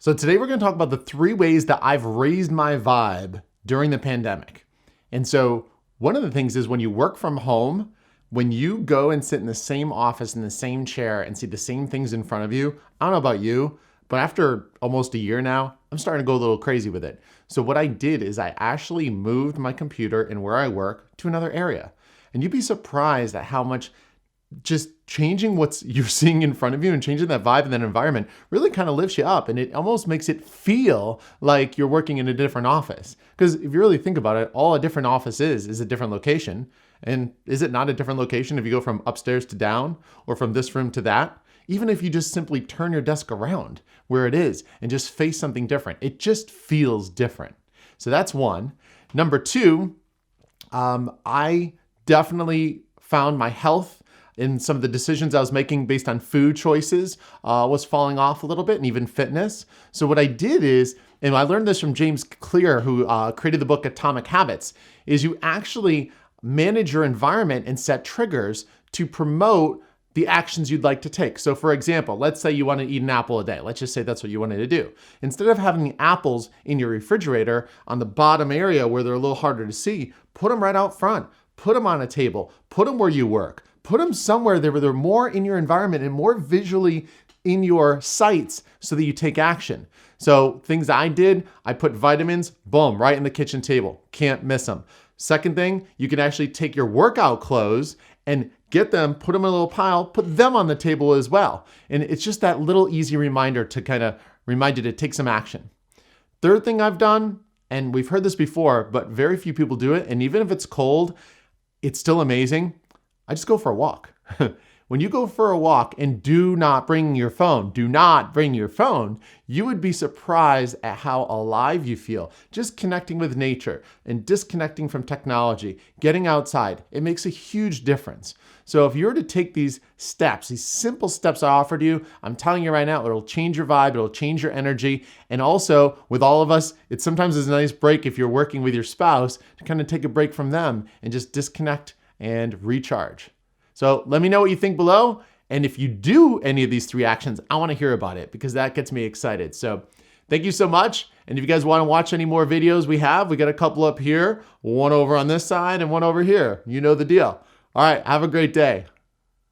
So today we're going to talk about the 3 ways that I've raised my vibe during the pandemic. And so one of the things is when you work from home, when you go and sit in the same office in the same chair and see the same things in front of you, I don't know about you, but after almost a year now, I'm starting to go a little crazy with it. So what I did is I actually moved my computer and where I work to another area. And you'd be surprised at how much just changing what you're seeing in front of you and changing that vibe and that environment really kind of lifts you up, and it almost makes it feel like you're working in a different office. Because if you really think about it, all a different office is a different location. And is it not a different location if you go from upstairs to down or from this room to that? Even if you just simply turn your desk around where it is and just face something different, it just feels different. So that's one. Number two, I definitely found my health in some of the decisions I was making based on food choices was falling off a little bit, and even fitness. So what I did is, and I learned this from James Clear, who created the book Atomic Habits, is you actually manage your environment and set triggers to promote the actions you'd like to take. So for example, let's say you want to eat an apple a day. Let's just say that's what you wanted to do. Instead of having the apples in your refrigerator on the bottom area where they're a little harder to see, put them right out front. Put them on a table. Put them where you work. Put them somewhere where they're more in your environment and more visually in your sights so that you take action. So things I did, I put vitamins, boom, right in the kitchen table. Can't miss them. Second thing, you can actually take your workout clothes and get them, put them in a little pile, put them on the table as well. And it's just that little easy reminder to kind of remind you to take some action. Third thing I've done, and we've heard this before, but very few people do it. And even if it's cold, it's still amazing. I just go for a walk. When you go for a walk and do not bring your phone, you would be surprised at how alive you feel. Just connecting with nature and disconnecting from technology, getting outside, it makes a huge difference. So if you were to take these steps, these simple steps I offered you, I'm telling you right now, it'll change your vibe, it'll change your energy. And also with all of us, it sometimes is a nice break if you're working with your spouse to kind of take a break from them and just disconnect and recharge. So let me know what you think below. And if you do any of these 3 actions, I want to hear about it because that gets me excited. So thank you so much. And if you guys want to watch any more videos we got a couple up here, one over on this side and one over here. You know the deal. All right, have a great day.